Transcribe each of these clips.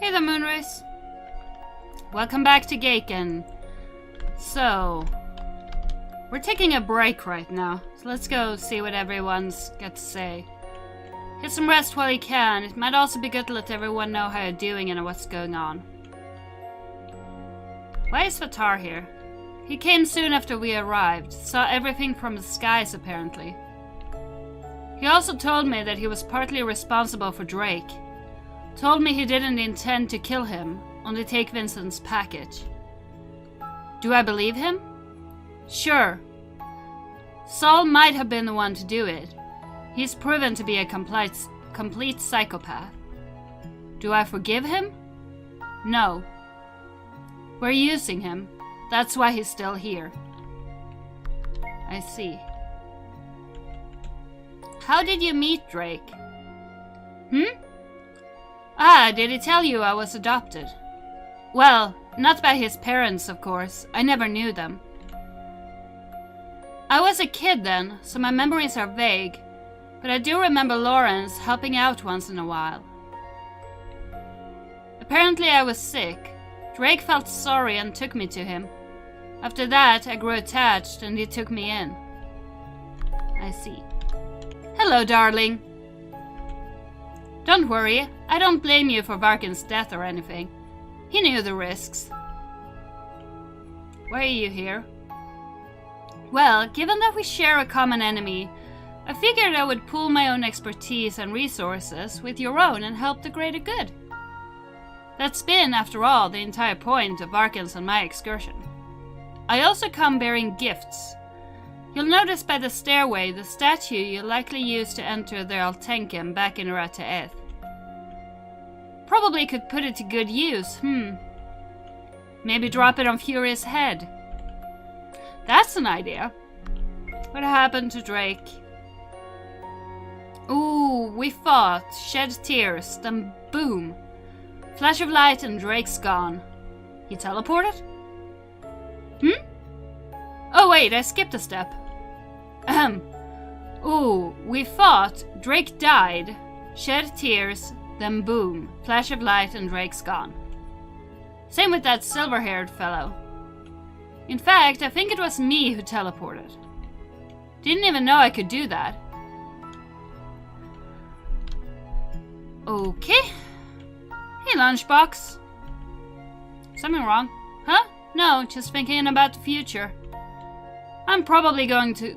Hey there, Moonrace. Welcome back to Geiken. So, we're taking a break right now, so let's go see what everyone's got to say. Get some rest while you can. It might also be good to let everyone know how you're doing and what's going on. Why is Vatar here? He came soon after we arrived, saw everything from the skies apparently. He also told me that he was partly responsible for Drake. Told me he didn't intend to kill him, only take Vincent's package. Do I believe him? Sure. Saul might have been the one to do it. He's proven to be a complete psychopath. Do I forgive him? No. We're using him. That's why he's still here. I see. How did you meet Drake? Did he tell you I was adopted? Well, not by his parents, of course. I never knew them. I was a kid then, so my memories are vague, but I do remember Lawrence helping out once in a while. Apparently I was sick. Drake felt sorry and took me to him. After that, I grew attached and he took me in. I see. Hello, darling. Don't worry, I don't blame you for Varkin's death or anything. He knew the risks. Why are you here? Well, given that we share a common enemy, I figured I would pool my own expertise and resources with your own and help the greater good. That's been, after all, the entire point of Varkin's and my excursion. I also come bearing gifts. You'll notice by the stairway the statue you likely used to enter the Altenken back in Rataeth. Probably could put it to good use, Maybe drop it on Furious' head. That's an idea. What happened to Drake? Ooh, we fought, shed tears, then boom. Flash of light and Drake's gone. He teleported? Oh wait, I skipped a step. Ooh, we fought, Drake died, shed tears, then boom, flash of light and Drake's gone. Same with that silver-haired fellow. In fact, I think it was me who teleported. Didn't even know I could do that. Okay. Hey, Lunchbox. Something wrong? Huh? No, just thinking about the future. I'm probably going to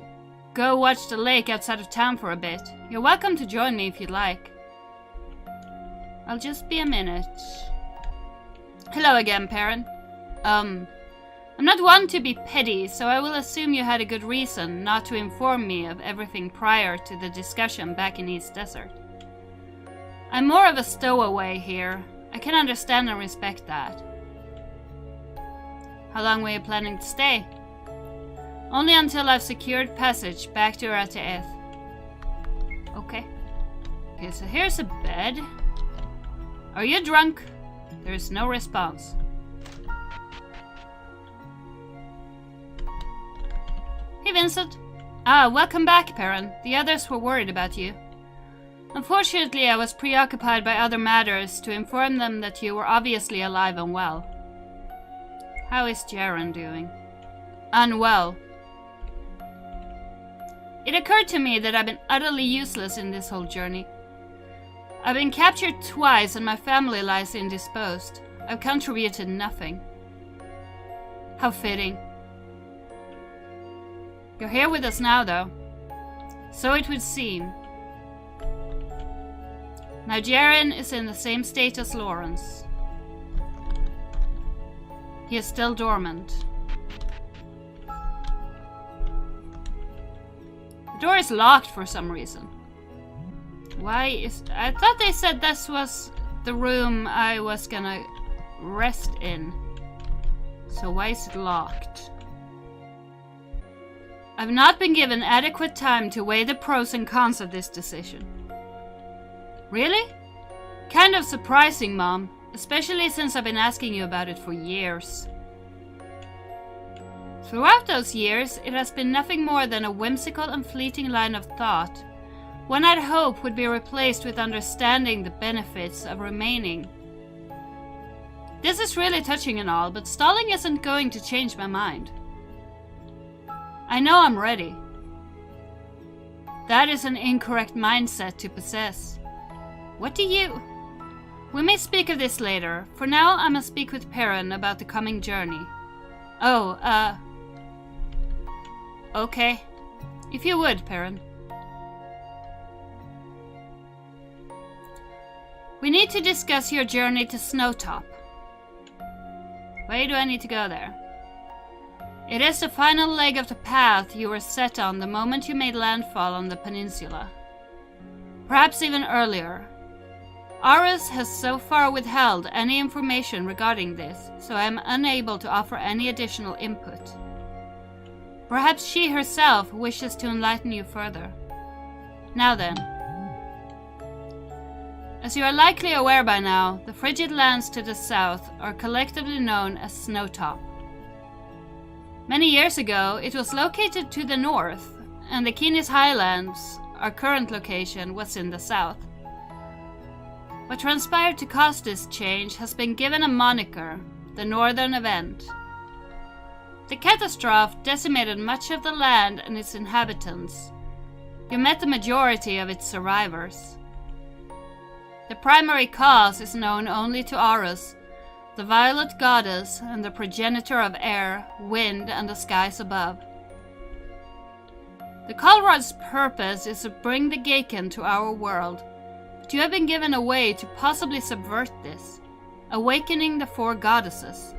go watch the lake outside of town for a bit. You're welcome to join me if you'd like. I'll just be a minute. Hello again, Perrin. I'm not one to be petty, so I will assume you had a good reason not to inform me of everything prior to the discussion back in East Desert. I'm more of a stowaway here. I can understand and respect that. How long were you planning to stay? Only until I've secured passage back to Rataeth. Okay. Okay, so here's a bed. Are you drunk? There's no response. Hey, Vincent. Welcome back, Perrin. The others were worried about you. Unfortunately, I was preoccupied by other matters to inform them that you were obviously alive and well. How is Jaren doing? Unwell. It occurred to me that I've been utterly useless in this whole journey. I've been captured twice and my family lies indisposed. I've contributed nothing. How fitting. You're here with us now, though. So it would seem. Now Jaren is in the same state as Lawrence. He is still dormant. The door is locked for some reason. Why is... I thought they said this was the room I was gonna rest in. So why is it locked? I've not been given adequate time to weigh the pros and cons of this decision. Really? Kind of surprising, Mom. Especially since I've been asking you about it for years. Throughout those years, it has been nothing more than a whimsical and fleeting line of thought. One I'd hope would be replaced with understanding the benefits of remaining. This is really touching and all, but stalling isn't going to change my mind. I know I'm ready. That is an incorrect mindset to possess. What do you... We may speak of this later. For now, I must speak with Perrin about the coming journey. Oh, okay. If you would, Perrin. We need to discuss your journey to Snowtop. Where do I need to go there? It is the final leg of the path you were set on the moment you made landfall on the peninsula. Perhaps even earlier. Aris has so far withheld any information regarding this, so I am unable to offer any additional input. Perhaps she herself wishes to enlighten you further. Now then. As you are likely aware by now, the frigid lands to the south are collectively known as Snowtop. Many years ago, it was located to the north, and the Keenis Highlands, our current location, was in the south. What transpired to cause this change has been given a moniker, the Northern Event. The catastrophe decimated much of the land and its inhabitants. You met the majority of its survivors. The primary cause is known only to Aris, the violet goddess and the progenitor of air, wind, and the skies above. The Colrod's purpose is to bring the Geiken to our world, but you have been given a way to possibly subvert this, awakening the four goddesses.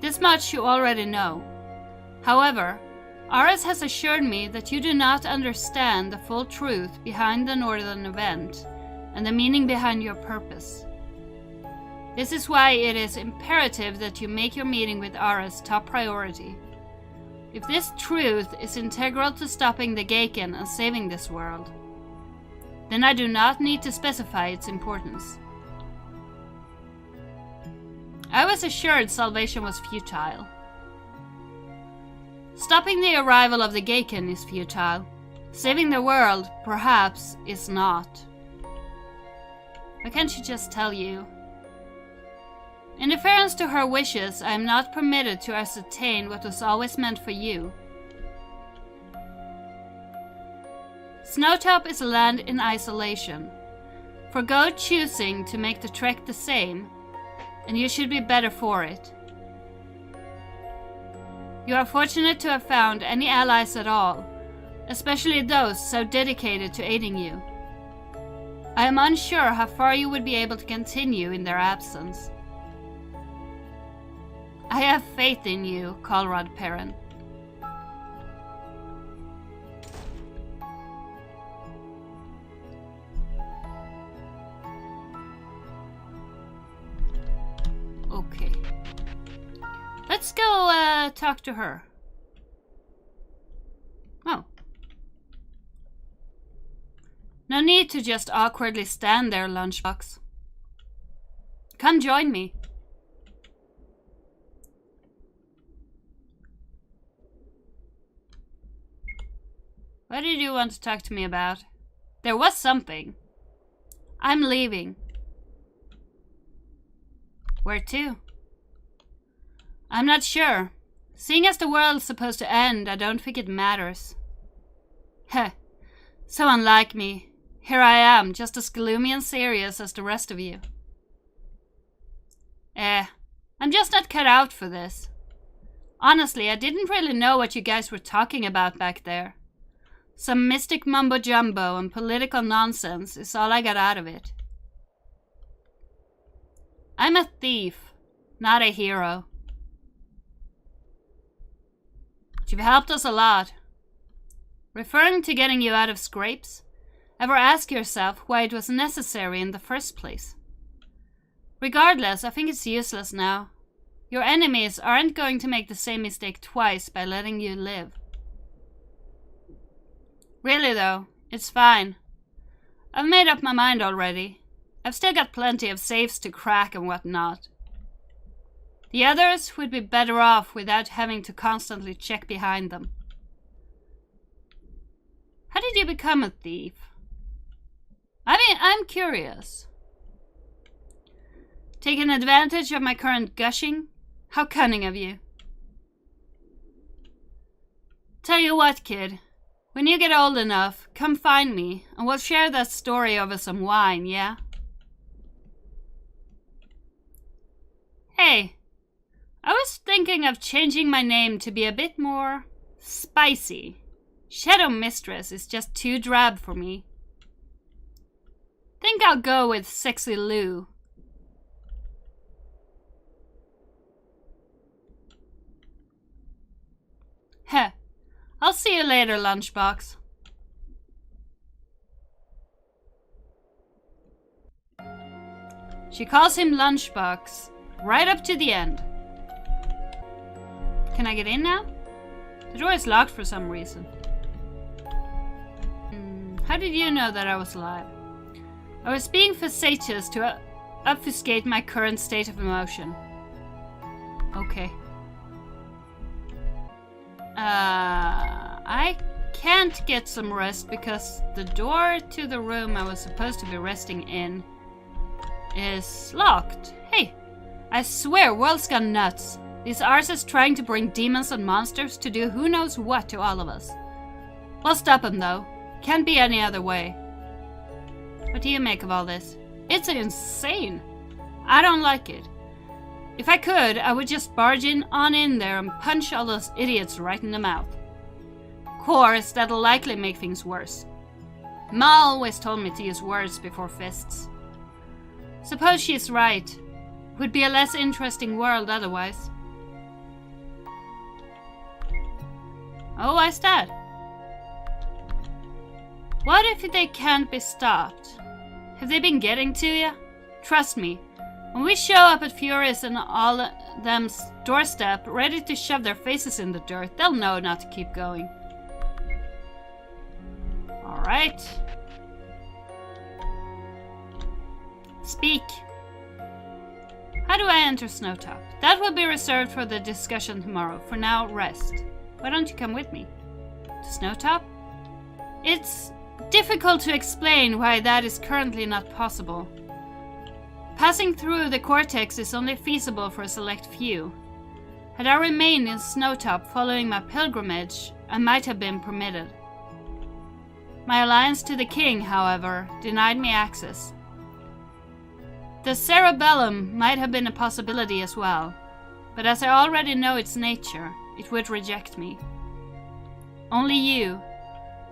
This much you already know. However, Aris has assured me that you do not understand the full truth behind the Northern Event and the meaning behind your purpose. This is why it is imperative that you make your meeting with Aris top priority. If this truth is integral to stopping the Geiken and saving this world, then I do not need to specify its importance. I was assured salvation was futile. Stopping the arrival of the Geiken is futile. Saving the world, perhaps, is not. Why can't she just tell you? In deference to her wishes, I am not permitted to ascertain what was always meant for you. Snowtop is a land in isolation. Forgo choosing to make the trek the same, and you should be better for it. You are fortunate to have found any allies at all, especially those so dedicated to aiding you. I am unsure how far you would be able to continue in their absence. I have faith in you, Colrod Perrin. Okay. Let's go talk to her. Oh. No need to just awkwardly stand there, Lunchbox. Come join me. What did you want to talk to me about? There was something. I'm leaving. Where to? I'm not sure. Seeing as the world's supposed to end, I don't think it matters. Heh. So unlike me. Here I am, just as gloomy and serious as the rest of you. I'm just not cut out for this. Honestly, I didn't really know what you guys were talking about back there. Some mystic mumbo-jumbo and political nonsense is all I got out of it. I'm a thief, not a hero. But you've helped us a lot. Referring to getting you out of scrapes, ever ask yourself why it was necessary in the first place? Regardless, I think it's useless now. Your enemies aren't going to make the same mistake twice by letting you live. Really though, it's fine. I've made up my mind already. I've still got plenty of safes to crack and whatnot. The others would be better off without having to constantly check behind them. How did you become a thief? I mean, I'm curious. Taking advantage of my current gushing? How cunning of you. Tell you what, kid. When you get old enough, come find me, and we'll share that story over some wine, yeah? Hey, I was thinking of changing my name to be a bit more spicy. Shadow Mistress is just too drab for me. Think I'll go with Sexy Lou. Heh. I'll see you later, Lunchbox. She calls him Lunchbox, right up to the end. Can I get in now? The door is locked for some reason. How did you know that I was alive? I was being facetious to obfuscate my current state of emotion. Okay. I can't get some rest because the door to the room I was supposed to be resting in is locked. Hey, I swear, world's gone nuts. These arses trying to bring demons and monsters to do who knows what to all of us. We'll stop them though. Can't be any other way. What do you make of all this? It's insane. I don't like it. If I could, I would just barge on in there and punch all those idiots right in the mouth. Of course, that'll likely make things worse. Ma always told me to use words before fists. Suppose she's right. Would be a less interesting world otherwise. Oh, why's that? What if they can't be stopped? Have they been getting to you? Trust me, when we show up at Fury's and all them's doorstep, ready to shove their faces in the dirt, they'll know not to keep going. Alright. Speak. How do I enter Snowtop? That will be reserved for the discussion tomorrow. For now, rest. Why don't you come with me? To Snowtop? It's difficult to explain why that is currently not possible. Passing through the cortex is only feasible for a select few. Had I remained in Snowtop following my pilgrimage, I might have been permitted. My alliance to the king, however, denied me access. The cerebellum might have been a possibility as well, but as I already know its nature, it would reject me. Only you,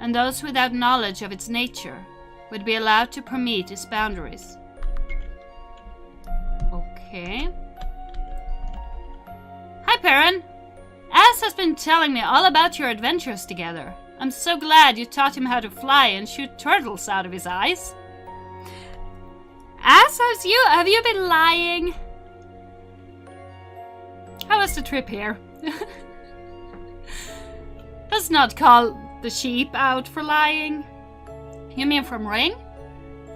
and those without knowledge of its nature, would be allowed to permeate its boundaries. Okay. Hi, Perrin. Ass has been telling me all about your adventures together. I'm so glad you taught him how to fly and shoot turtles out of his eyes. Ass, have you been lying? How was the trip here? Let's not call the sheep out for lying. You mean from Ring?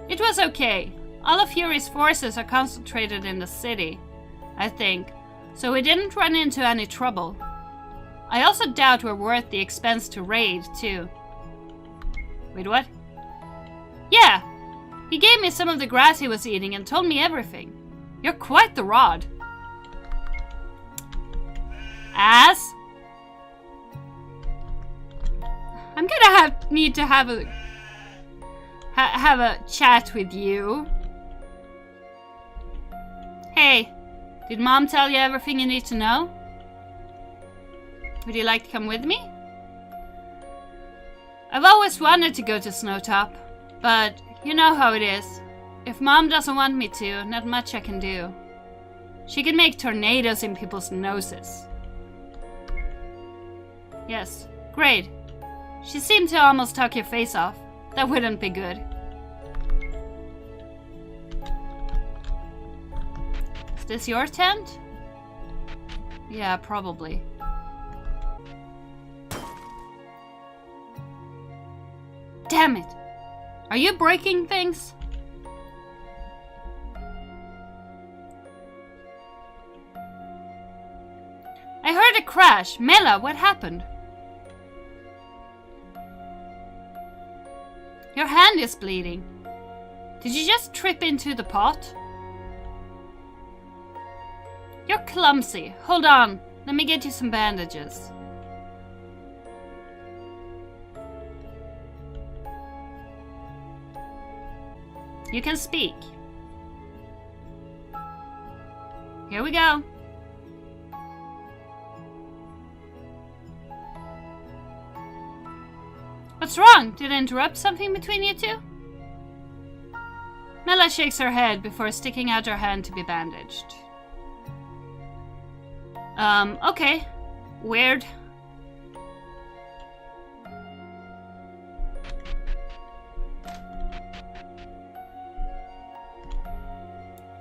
It was okay. All of Fury's forces are concentrated in the city, I think, so we didn't run into any trouble. I also doubt we're worth the expense to raid, too. Wait, what? Yeah! He gave me some of the grass he was eating and told me everything. You're quite the rod. Ass? I'm gonna need to have a chat with you. Hey, did Mom tell you everything you need to know? Would you like to come with me? I've always wanted to go to Snowtop, but you know how it is. If Mom doesn't want me to, not much I can do. She can make tornadoes in people's noses. Yes, great. She seemed to almost talk your face off. That wouldn't be good. Is this your tent? Yeah, probably. Damn it! Are you breaking things? I heard a crash. Mela, what happened? Your hand is bleeding. Did you just trip into the pot? clumsy. Hold on. Let me get you some bandages. You can speak. Here we go. What's wrong? Did I interrupt something between you two? Mela shakes her head before sticking out her hand to be bandaged. Okay. Weird.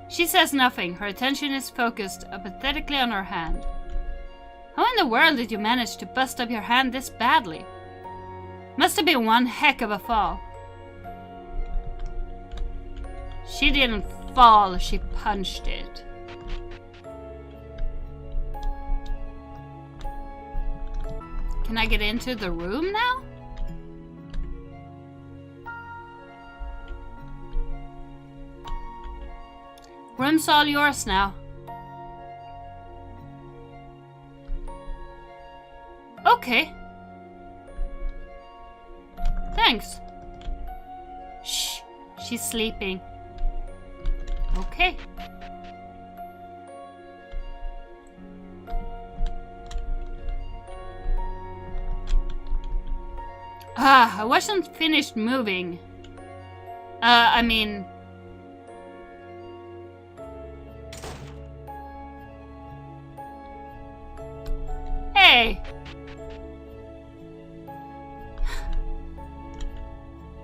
She says nothing. Her attention is focused apathetically on her hand. How in the world did you manage to bust up your hand this badly? Must have been one heck of a fall. She didn't fall, she punched it. Can I get into the room now? Room's all yours now. Okay. Thanks. Shh, she's sleeping. Okay. I wasn't finished moving. I mean... Hey!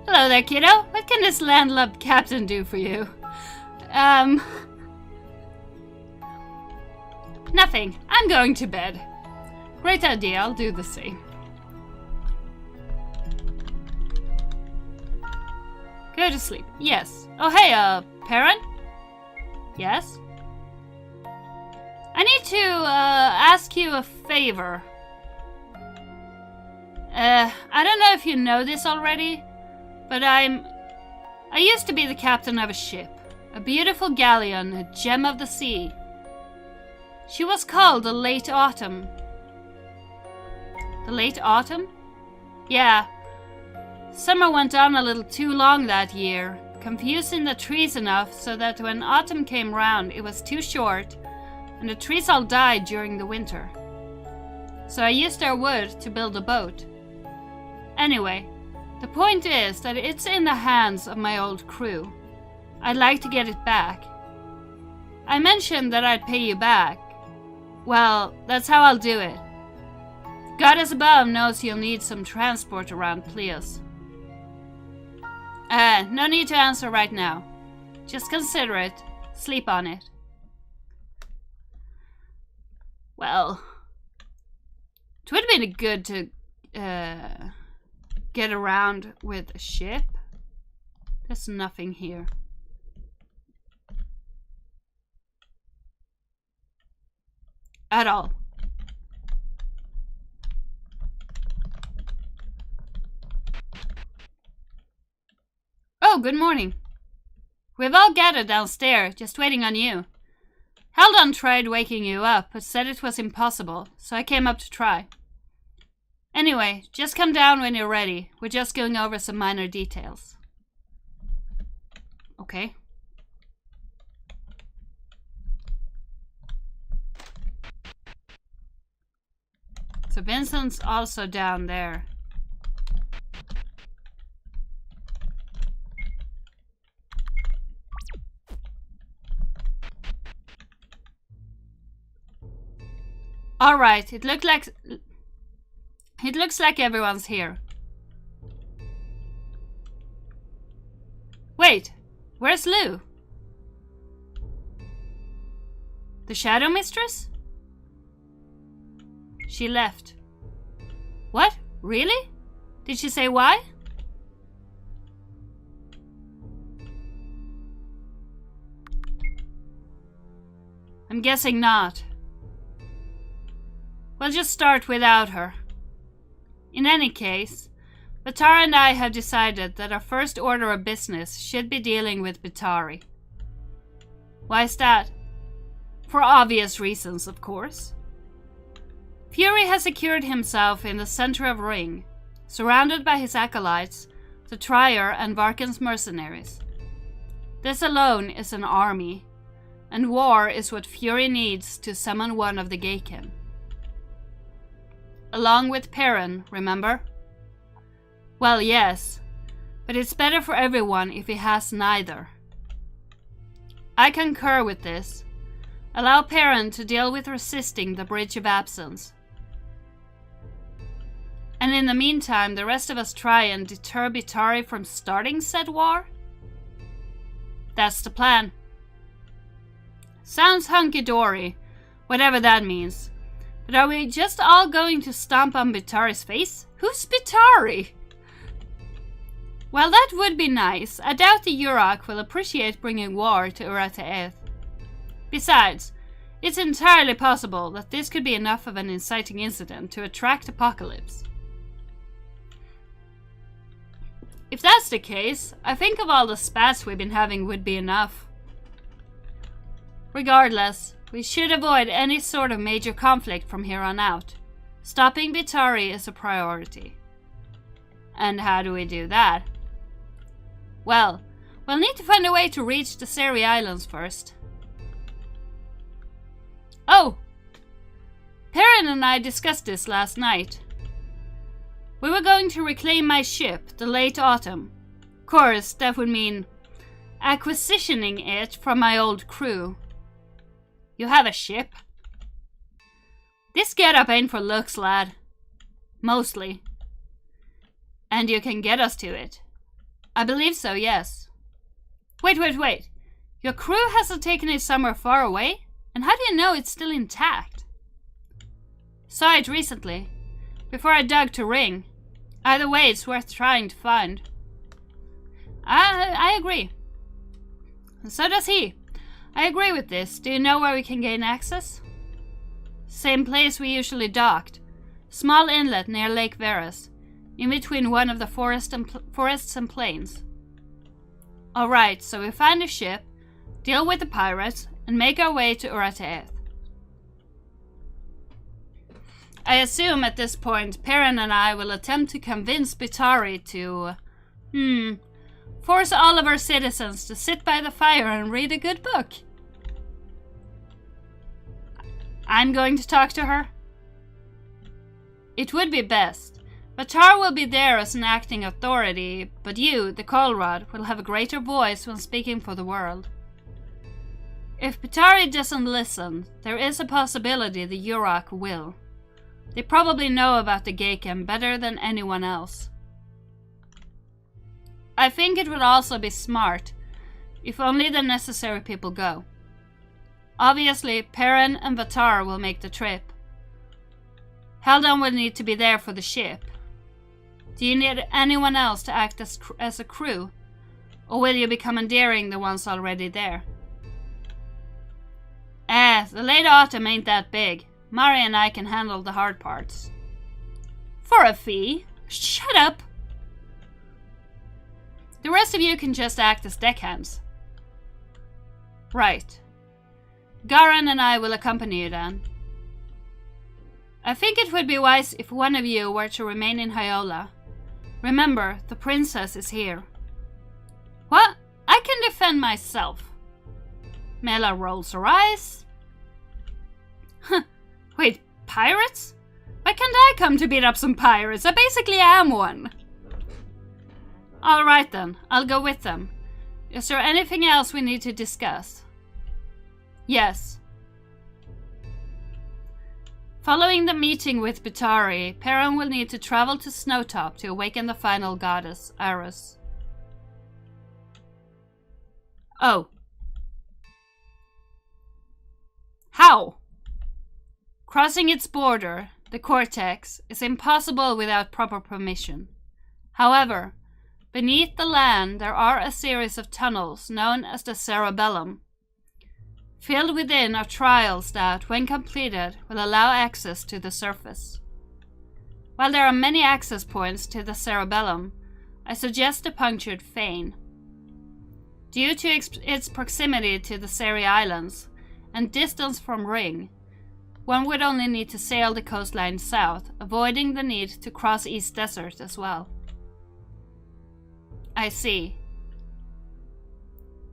Hello there, kiddo. What can this landlubbed captain do for you? Nothing. I'm going to bed. Great idea. I'll do the same. Go to sleep. Yes. Oh, hey, Perrin? Yes? I need to, ask you a favor. I don't know if you know this already, but I used to be the captain of a ship. A beautiful galleon, a gem of the sea. She was called the Late Autumn. The Late Autumn? Yeah. Summer went on a little too long that year, confusing the trees enough so that when autumn came round it was too short, and the trees all died during the winter. So I used their wood to build a boat. Anyway, the point is that it's in the hands of my old crew. I'd like to get it back. I mentioned that I'd pay you back. Well, that's how I'll do it. Goddess above knows you'll need some transport around Pleas. No need to answer right now. Just consider it. Sleep on it. Well, it would have been good to get around with a ship. There's nothing here. At all. Oh, good morning. We've all gathered downstairs, just waiting on you. Haldon tried waking you up, but said it was impossible, so I came up to try. Anyway, just come down when you're ready. We're just going over some minor details. Okay. So Vincent's also down there. All right, it looks like everyone's here. Wait, where's Lou? The Shadow Mistress? She left. What? Really? Did she say why? I'm guessing not. We'll just start without her. In any case, Batara and I have decided that our first order of business should be dealing with Batari. Why is that? For obvious reasons, of course. Fury has secured himself in the center of Ring, surrounded by his acolytes, the Trier and Varken's mercenaries. This alone is an army, and war is what Fury needs to summon one of the Geiken. Along with Perrin, remember? Well, yes, but it's better for everyone if he has neither. I concur with this. Allow Perrin to deal with resisting the Bridge of Absence. And in the meantime, the rest of us try and deter Bitari from starting said war? That's the plan. Sounds hunky-dory, whatever that means. But are we just all going to stomp on Bitari's face? Who's Bitari? While that would be nice, I doubt the Yurok will appreciate bringing war to Urateeth. Besides, it's entirely possible that this could be enough of an inciting incident to attract Apocalypse. If that's the case, I think of all the spats we've been having would be enough. Regardless, we should avoid any sort of major conflict from here on out. Stopping Bitari is a priority. And how do we do that? Well, we'll need to find a way to reach the Seri Islands first. Oh! Perrin and I discussed this last night. We were going to reclaim my ship, the late autumn. Of course, that would mean acquisitioning it from my old crew. You have a ship? This getup ain't for looks, lad. Mostly. And you can get us to it. I believe so, yes. Wait. Your crew hasn't taken it somewhere far away? And how do you know it's still intact? Saw it recently, before I dug to Ring. Either way, it's worth trying to find. I agree. And so does he. I agree with this. Do you know where we can gain access? Same place we usually docked. Small inlet near Lake Varus, in between one of the forests and plains. Alright, so we find a ship, deal with the pirates, and make our way to Urateeth. I assume at this point Perrin and I will attempt to convince Bitari to, force all of our citizens to sit by the fire and read a good book. I'm going to talk to her. It would be best. Batar will be there as an acting authority, but you, the Colrod, will have a greater voice when speaking for the world. If Bitari doesn't listen, there is a possibility the Yurok will. They probably know about the Geiken better than anyone else. I think it would also be smart, if only the necessary people go. Obviously, Perrin and Batar will make the trip. Haldon will need to be there for the ship. Do you need anyone else to act as a crew? Or will you be commandeering the ones already there? The late autumn ain't that big. Mari and I can handle the hard parts. For a fee? Shut up! The rest of you can just act as deckhands. Right. Garan and I will accompany you then. I think it would be wise if one of you were to remain in Hyola. Remember, the princess is here. What? I can defend myself. Mela rolls her eyes. Wait, pirates? Why can't I come to beat up some pirates? I basically am one. Alright then, I'll go with them. Is there anything else we need to discuss? Yes. Following the meeting with Bitari, Perrin will need to travel to Snowtop to awaken the final goddess, Aris. Oh. How? Crossing its border, the Cortex, is impossible without proper permission. However, beneath the land there are a series of tunnels known as the Cerebellum. Filled within are trials that, when completed, will allow access to the surface. While there are many access points to the Cerebellum, I suggest the punctured Fane. Due to its proximity to the Seri Islands, and distance from Ring, one would only need to sail the coastline south, avoiding the need to cross East Desert as well. I see.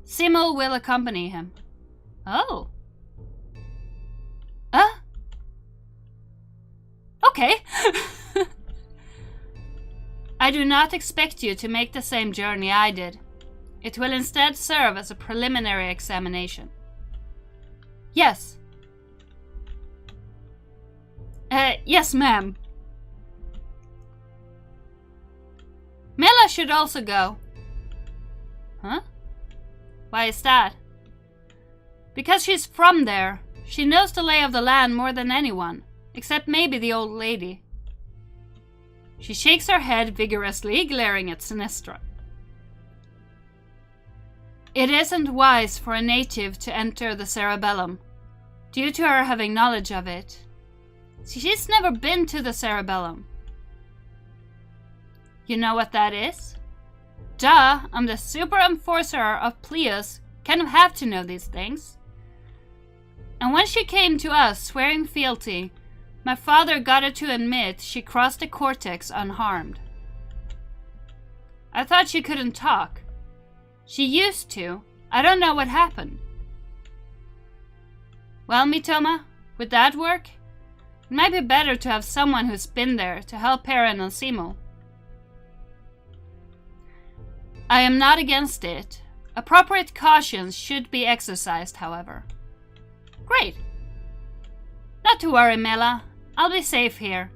Simul will accompany him. Oh. Okay. I do not expect you to make the same journey I did. It will instead serve as a preliminary examination. Yes. Yes, ma'am. Mela should also go. Huh? Why is that? Because she's from there. She knows the lay of the land more than anyone, except maybe the old lady. She shakes her head vigorously, glaring at Sinistra. It isn't wise for a native to enter the cerebellum, due to her having knowledge of it. She's never been to the cerebellum. You know what that is? Duh, I'm the super enforcer of Plius, kind of have to know these things. And when she came to us swearing fealty, my father got her to admit she crossed the cortex unharmed. I thought she couldn't talk. She used to. I don't know what happened. Well, Mitoma, would that work? It might be better to have someone who's been there to help Perrin and Simul. I am not against it. Appropriate cautions should be exercised, however. Great. Not to worry, Mela. I'll be safe here.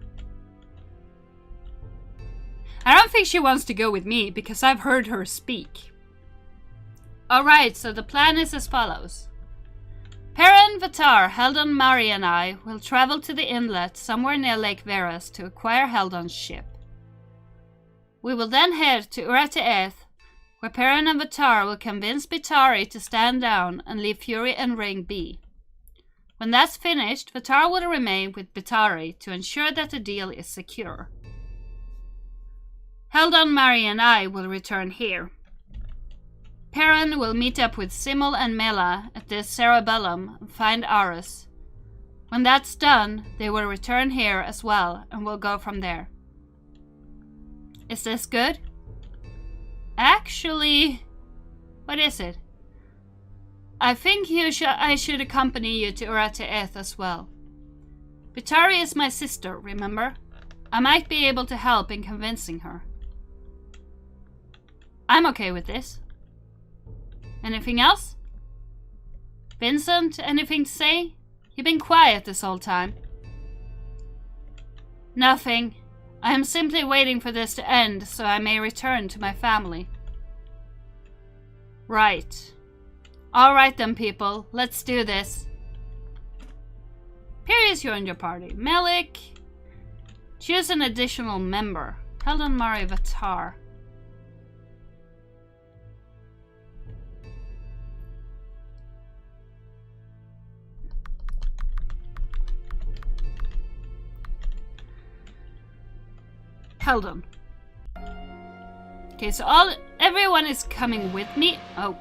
I don't think she wants to go with me because I've heard her speak. Alright, so the plan is as follows. Perrin, Vatar, Heldon, Mari and I will travel to the inlet somewhere near Lake Veras to acquire Heldon's ship. We will then head to Urateeth, where Perrin and Vatar will convince Bitari to stand down and leave Fury and Ring be. When that's finished, Vatar will remain with Bitari to ensure that the deal is secure. Heldon, Mari and I will return here. Perrin will meet up with Simul and Mela at the cerebellum and find Aris. When that's done, they will return here as well and we'll go from there. Is this good? Actually, what is it? I think I should accompany you to Urateeth as well. Bitari is my sister, remember? I might be able to help in convincing her. I'm okay with this. Anything else? Vincent, anything to say? You've been quiet this whole time. Nothing. I am simply waiting for this to end so I may return to my family. Right. Alright then, people. Let's do this. Perius joined your party. Melik. Choose an additional member. Heldon, Mari, Vatar. Heldon. Okay, so everyone is coming with me. Oh,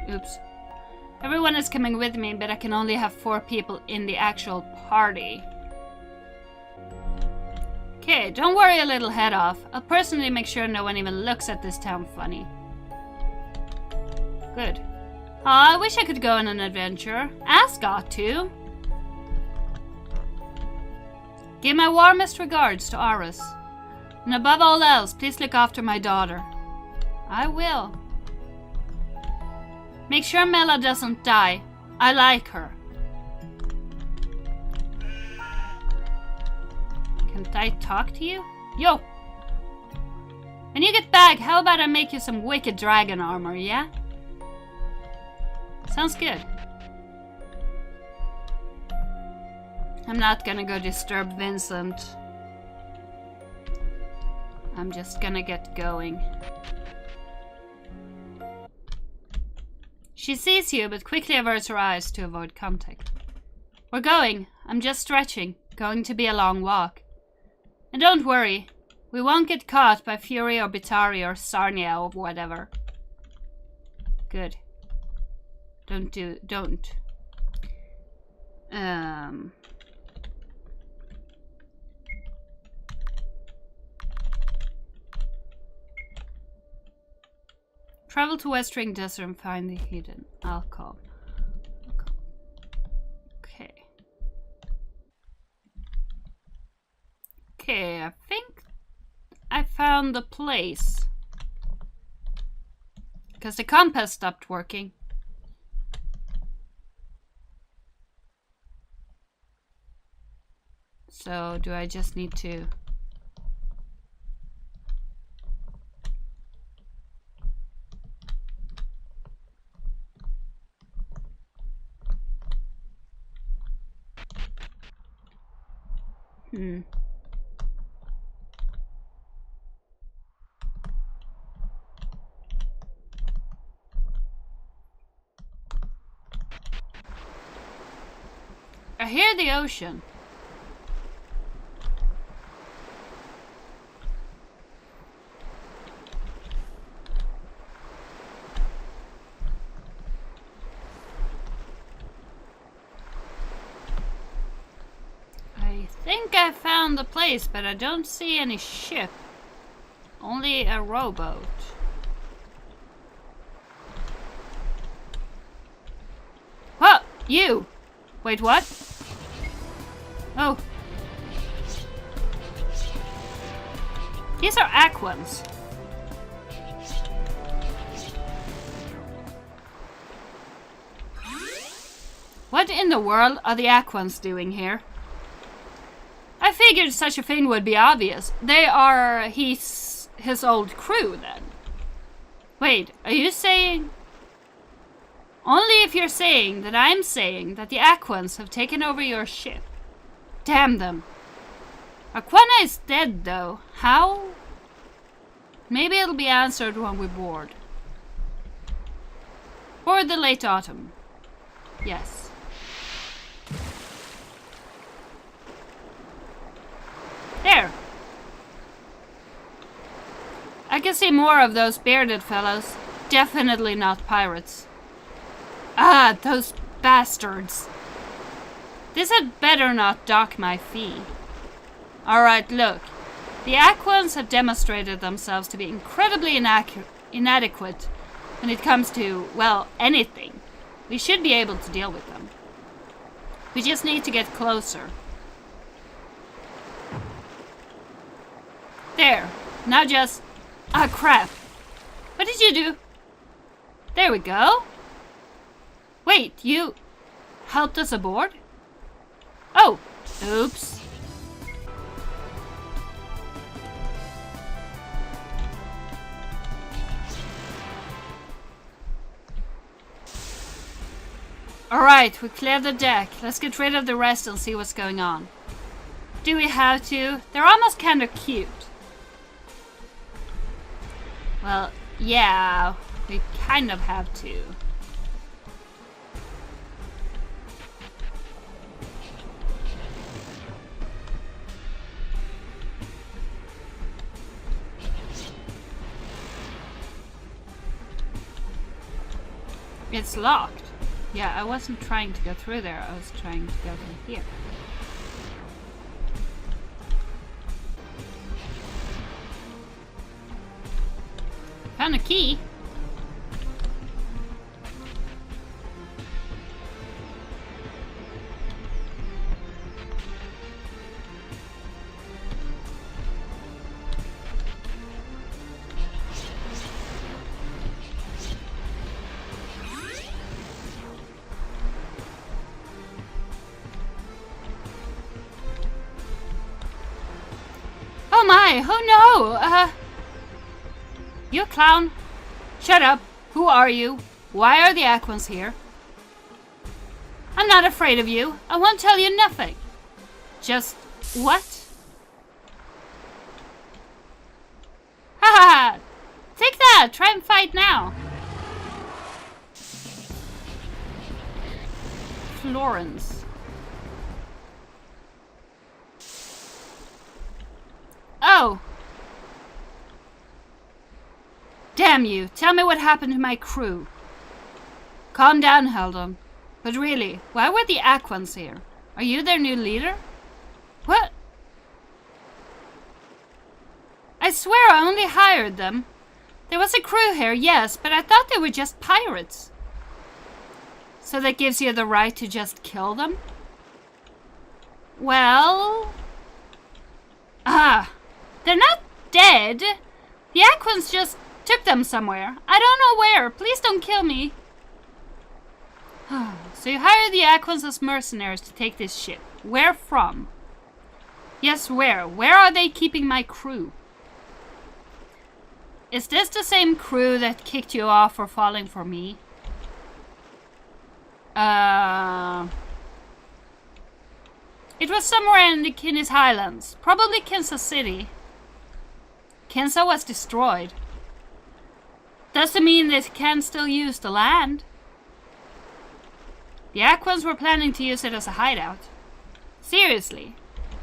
oops. Everyone is coming with me, but I can only have 4 people in the actual party. Okay, don't worry a little head off. I'll personally make sure no one even looks at this town funny. Good. Aw, I wish I could go on an adventure. Ask got to. Give my warmest regards to Aris. And above all else, please look after my daughter. I will. Make sure Mela doesn't die. I like her. Can't I talk to you? Yo! When you get back, how about I make you some wicked dragon armor, yeah? Sounds good. I'm not gonna go disturb Vincent. I'm just gonna get going. She sees you, but quickly averts her eyes to avoid contact. We're going. I'm just stretching. Going to be a long walk. And don't worry. We won't get caught by Fury or Bitari or Sarnia or whatever. Good. Don't. Travel to Westring Desert and find the hidden alcove. Okay. Okay, I think I found the place. Because the compass stopped working. So, do I just need to... I hear the ocean. I think I found the place, but I don't see any ship. Only a rowboat. Whoa! You! Wait, what? Oh. These are aquans. What in the world are the aquans doing here? I figured such a thing would be obvious. They are his old crew, then. Wait, are you saying... Only if you're saying that I'm saying that the Aquans have taken over your ship. Damn them. Aquana is dead, though. How? Maybe it'll be answered when we board. Or the late autumn. Yes. There. I can see more of those bearded fellows. Definitely not pirates. Ah, those bastards. This had better not dock my fee. Alright, look. The Aquans have demonstrated themselves to be incredibly inadequate when it comes to, well, anything. We should be able to deal with them. We just need to get closer. There. Now just... Ah, crap. What did you do? There we go. Wait, you helped us aboard? Oh, oops. Alright, we cleared the deck. Let's get rid of the rest and see what's going on. Do we have to? They're almost kinda cute. Well, yeah, we kind of have to. It's locked. Yeah, I wasn't trying to go through there. I was trying to go through here. Found a key. Oh my! Oh no! You a clown? Shut up! Who are you? Why are the Aquans here? I'm not afraid of you. I won't tell you nothing. Just... what? Ha ha ha! Take that! Try and fight now! Florence. Oh! Damn you! Tell me what happened to my crew. Calm down, Heldon. But really, why were the Aquans here? Are you their new leader? What? I swear I only hired them. There was a crew here, yes, but I thought they were just pirates. So that gives you the right to just kill them? Well... they're not dead. The Aquans just took them somewhere. I don't know where. Please don't kill me. So you hired the Aquans as mercenaries to take this ship. Where from? Yes, where? Where are they keeping my crew? Is this the same crew that kicked you off for falling for me? It was somewhere in the Kinnis Highlands. Probably Kansas City. Kansas was destroyed. Doesn't mean they can still use the land. The Aquans were planning to use it as a hideout. Seriously.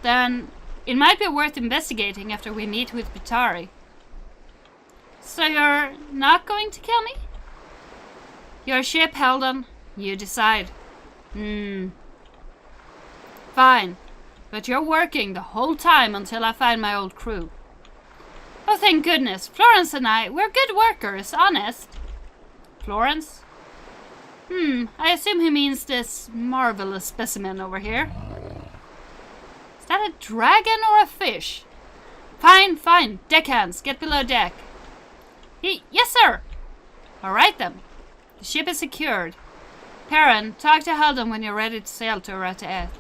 Then it might be worth investigating after we meet with Bitari. So you're not going to kill me? Your ship, Heldon. You decide. Fine. But you're working the whole time until I find my old crew. Oh, thank goodness. Florence and I, we're good workers, honest. Florence? I assume he means this marvelous specimen over here. Is that a dragon or a fish? Fine. Deckhands, get below deck. Yes, sir. All right, then. The ship is secured. Perrin, talk to Heldon when you're ready to sail to Rataeth.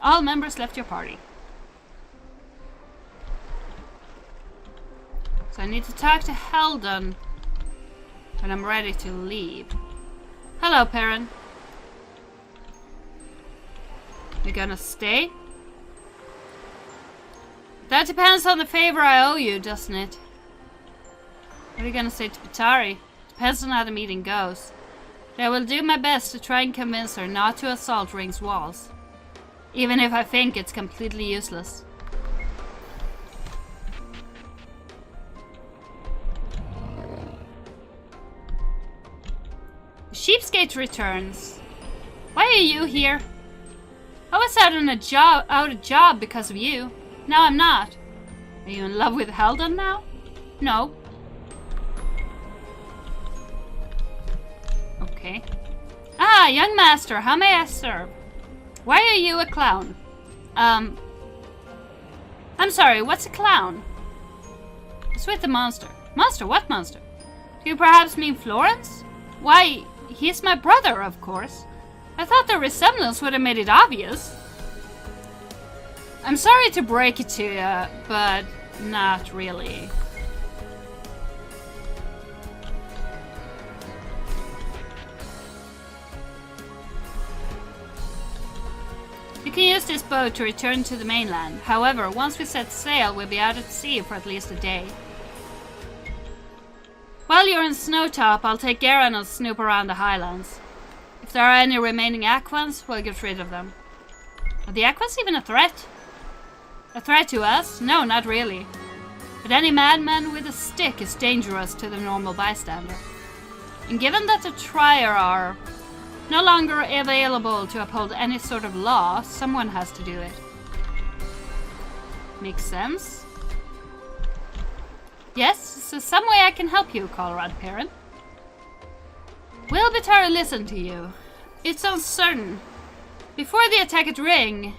All members left your party. So I need to talk to Heldon when I'm ready to leave. Hello, Perrin. You gonna stay? That depends on the favor I owe you, doesn't it? What are you gonna say to Bitari? Depends on how the meeting goes. But I will do my best to try and convince her not to assault Ring's walls. Even if I think it's completely useless. Sheepsgate returns. Why are you here? I was out of job because of you. Now I'm not. Are you in love with Heldon now? No. Okay. Young master, how may I serve? Why are you a clown? I'm sorry, what's a clown? It's with the monster. Monster? What monster? Do you perhaps mean Florence? Why, he's my brother, of course. I thought the resemblance would have made it obvious. I'm sorry to break it to you, but not really. You can use this boat to return to the mainland. However, once we set sail, we'll be out at sea for at least a day. While you're in Snowtop, I'll take Garen and snoop around the highlands. If there are any remaining Aquans, we'll get rid of them. Are the Aquans even a threat? A threat to us? No, not really. But any madman with a stick is dangerous to the normal bystander. And given that the Trier are no longer available to uphold any sort of law, someone has to do it. Makes sense? Yes, so some way I can help you, Colrad Perrin. Will Bitari listen to you? It's uncertain. Before the attack at Ring,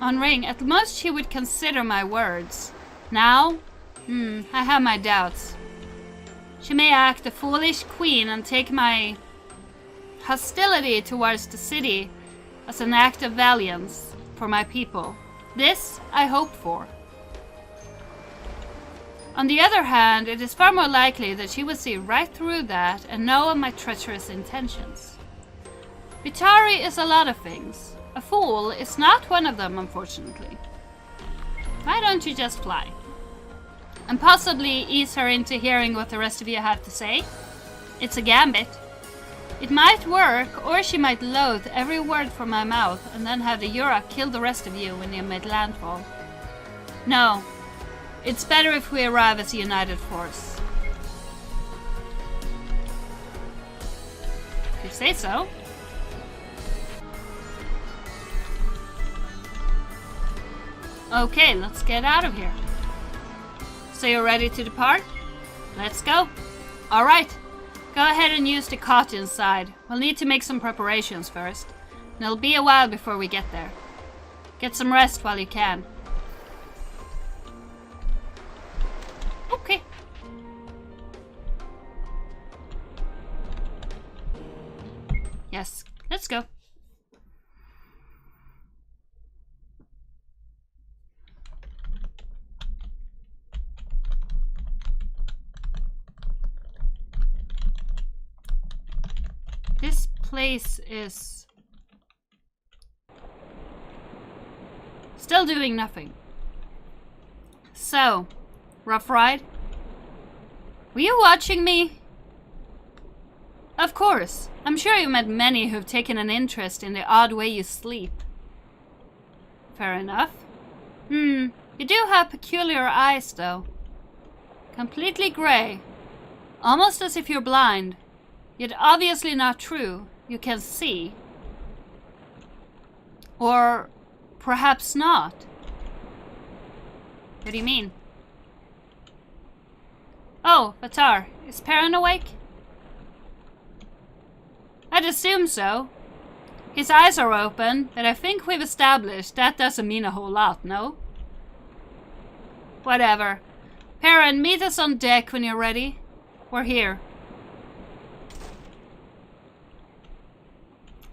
at most she would consider my words. Now, I have my doubts. She may act a foolish queen and take my hostility towards the city as an act of valiance for my people. This I hope for. On the other hand, it is far more likely that she will see right through that and know of my treacherous intentions. Bitari is a lot of things. A fool is not one of them, unfortunately. Why don't you just fly? And possibly ease her into hearing what the rest of you have to say? It's a gambit. It might work, or she might loathe every word from my mouth and then have the Yura kill the rest of you when you made landfall. No. It's better if we arrive as a united force. If you say so. Okay, let's get out of here. So you're ready to depart? Let's go. Alright, go ahead and use the cot inside. We'll need to make some preparations first. And it'll be a while before we get there. Get some rest while you can. Okay. Yes, let's go. This place is still doing nothing. So, rough ride? Were you watching me? Of course. I'm sure you've met many who've taken an interest in the odd way you sleep. Fair enough. You do have peculiar eyes, though. Completely grey. Almost as if you're blind. Yet obviously not true. You can see. Or perhaps not. What do you mean? Oh, Batar, is Perrin awake? I'd assume so. His eyes are open, but I think we've established that doesn't mean a whole lot, no? Whatever. Perrin, meet us on deck when you're ready. We're here.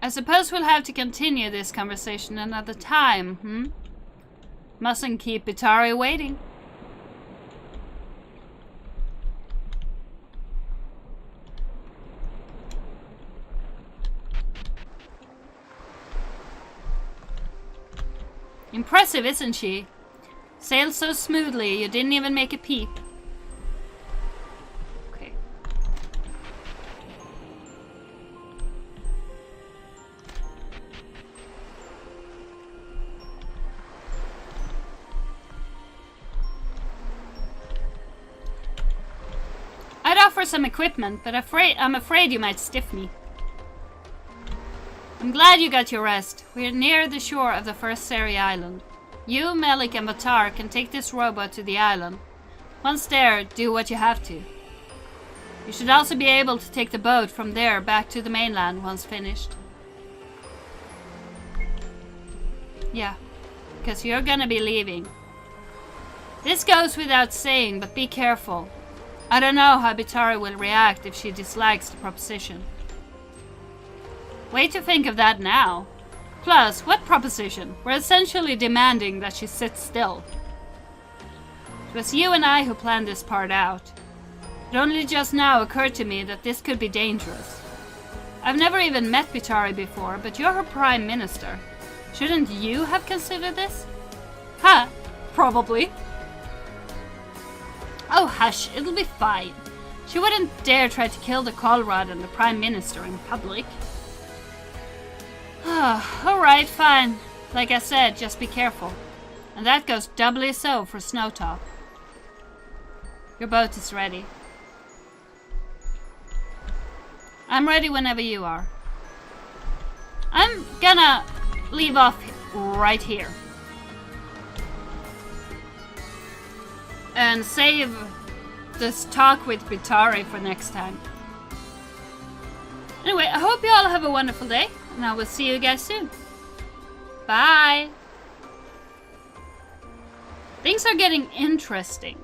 I suppose we'll have to continue this conversation another time, Mustn't keep Bitari waiting. Impressive, isn't she? Sailed so smoothly, you didn't even make a peep. Okay. I'd offer some equipment, but I'm afraid you might stiff me. I'm glad you got your rest. We're near the shore of the first Seri island. You, Melik, and Batar can take this rowboat to the island. Once there, do what you have to. You should also be able to take the boat from there back to the mainland once finished. Yeah, because you're gonna be leaving. This goes without saying, but be careful. I don't know how Bitari will react if she dislikes the proposition. Way to think of that now. Plus, what proposition? We're essentially demanding that she sit still. It was you and I who planned this part out. It only just now occurred to me that this could be dangerous. I've never even met Bitari before, but you're her prime minister. Shouldn't you have considered this? Huh, probably. Oh hush, it'll be fine. She wouldn't dare try to kill the Colrad and the prime minister in public. Alright, fine. Like I said, just be careful. And that goes doubly so for Snowtop. Your boat is ready. I'm ready whenever you are. I'm gonna leave off right here. And save this talk with Bitari for next time. Anyway, I hope you all have a wonderful day. And I will see you guys soon. Bye! Things are getting interesting.